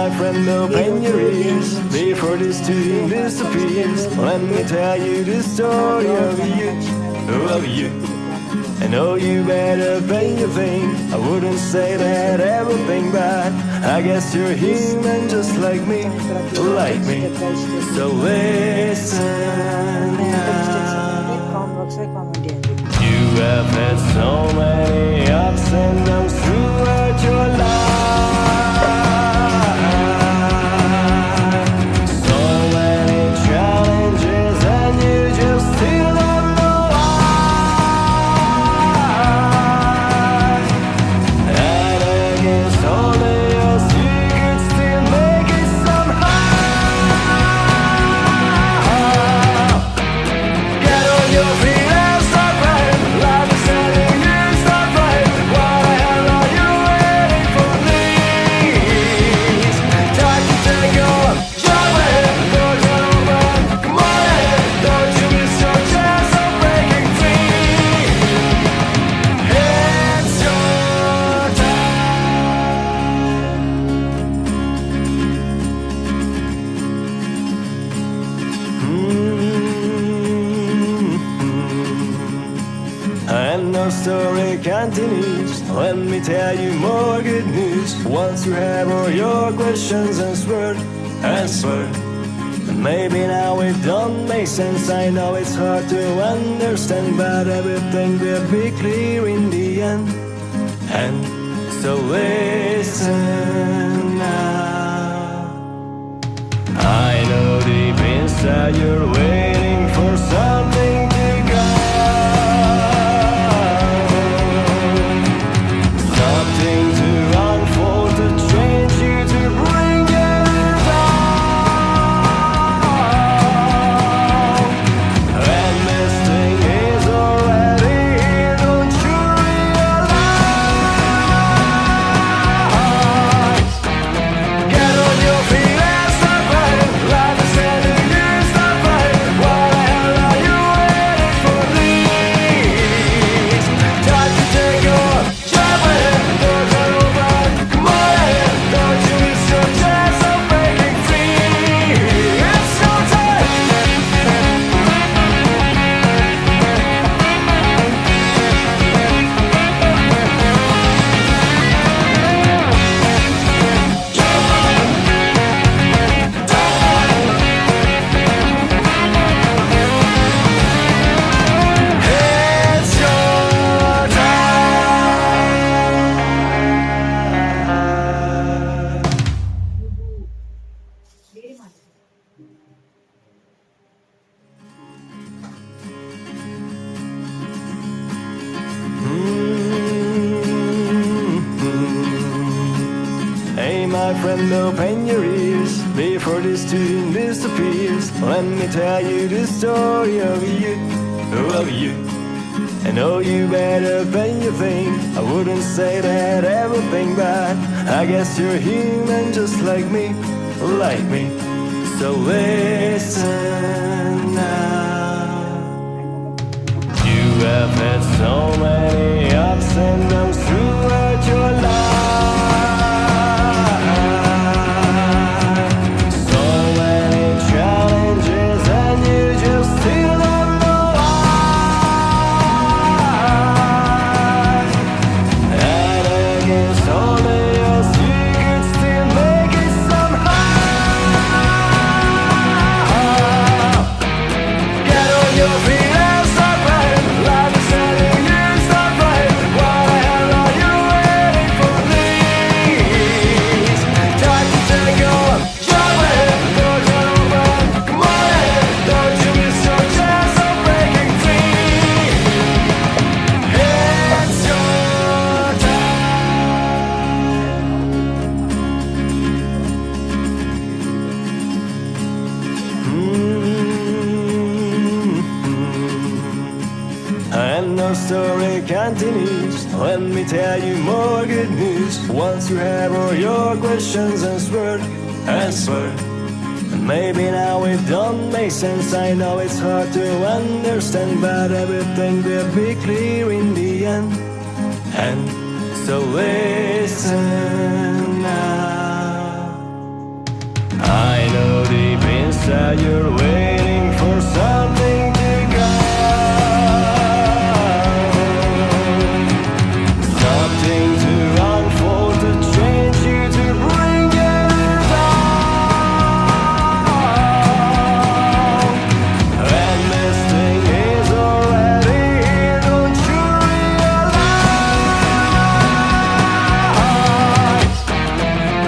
my friend, open your ears before this tune disappears. Let me tell you the story of you. I know you better than you think. I wouldn't say that everything bad. I guess you're human just like me. So listen now. You have had so many ups and downs throughout your life. So many challenges and you just still don't know why. And against all the odds you could still make it somehow. Get on your feet and start right. Life is telling you start right. What the hell are you waiting for? Please try to take on your way. Doors are open, come on in. Don't you miss your chance of breaking free. It's your And our story continues. Let me tell you more good news. Once you have all your questions answered. And maybe now it don't make sense. I know it's hard to understand, but everything will be clear in the end. And so listen now. I know deep inside you're waiting for something to go. Something to unfold, to change you, to bring you down. And this thing is already here, don't you realize? Get on your feet and start right. Life is telling you start right. What the hell are you waiting for? Please try to take your job in. Doors are open, come on in. Don't you miss your chance of breaking free. It's your time. It's your Hey my friend, open your ears before this tune disappears. Let me tell you the story of you. I know you better than you think. I wouldn't say that everything bad. I guess you're human just like me. So listen now. You have had so many ups and downs throughout your life. So many challenges and you just still don't know why. And against all the odds you could still make it somehow. Get on your feet and start right. Life is telling you start right. What the hell are you waiting for? Please try to take on your way. Doors are open, come on in. Don't you miss your chance of breaking free. It's your And our story continues. Let me tell you more good news. Once you have all your questions answered. And maybe now it don't make sense. I know it's hard to understand, but everything will be clear in the end. And so listen now. I know deep inside you're waiting for something to come, something to unfold, to change you, to bring you down. And this thing is already here, don't you realize?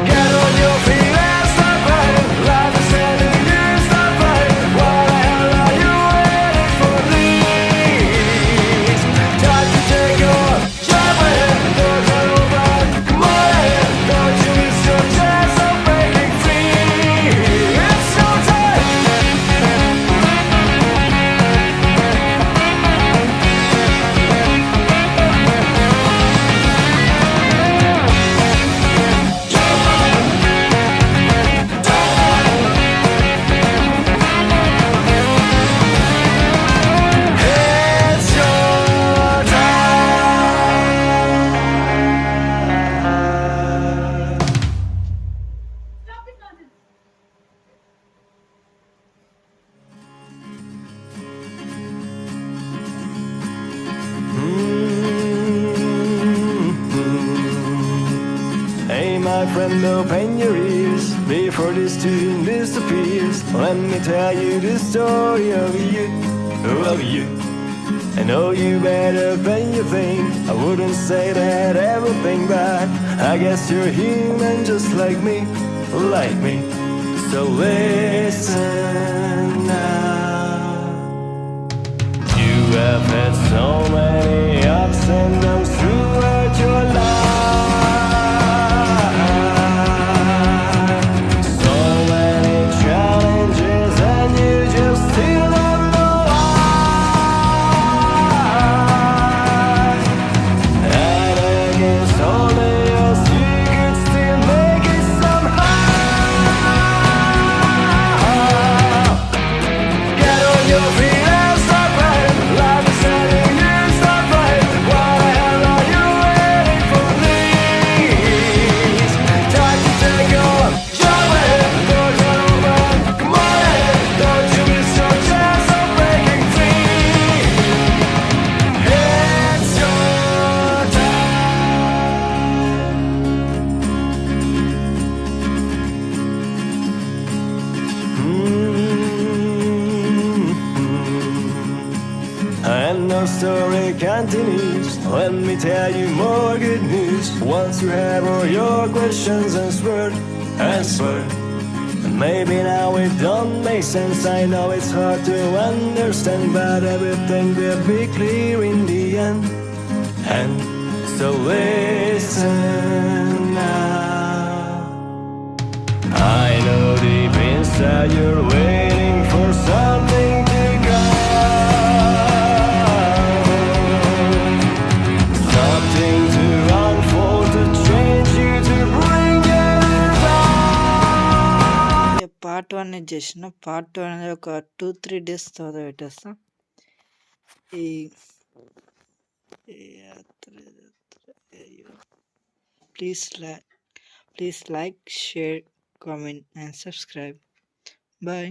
Get on your feet and start fighting. Life is sending you, start fighting. What the hell are you waiting for? Please, time to take your job ahead. Doors are open, come on in. Don't you miss your chance of breaking free. It's your time. It's your time. Hey my friend, open your ears before this tune disappears. Let me tell you the story of you, of you. I know you better than you think. I wouldn't say that everything bad. I guess you're human just like me, like me. So listen now. You have had so many ups and downs throughout your life, so many challenges, and you just still don't know why. And against all the odds, you could still make it somehow. Get on your feet and start fighting. Life is sending you, start fighting. What the hell are you waiting for? Please, time to take your job ahead. Doors are open, come on in. Don't you miss your chance of breaking free. It's your And our story continues. Let me tell you more good news. Once you have all your questions answered, and maybe now it don't make sense. I know it's hard to understand, but everything will be clear in the end. And so listen now. I know deep inside you're waiting for something to come, something to unfold, to change you, to bring you down. Part 1 చేసిన part 2 అనేది ఒక 2-3 days తర్వాత పెట్టేస్తా. ఈ please like, share, comment and subscribe. Bye.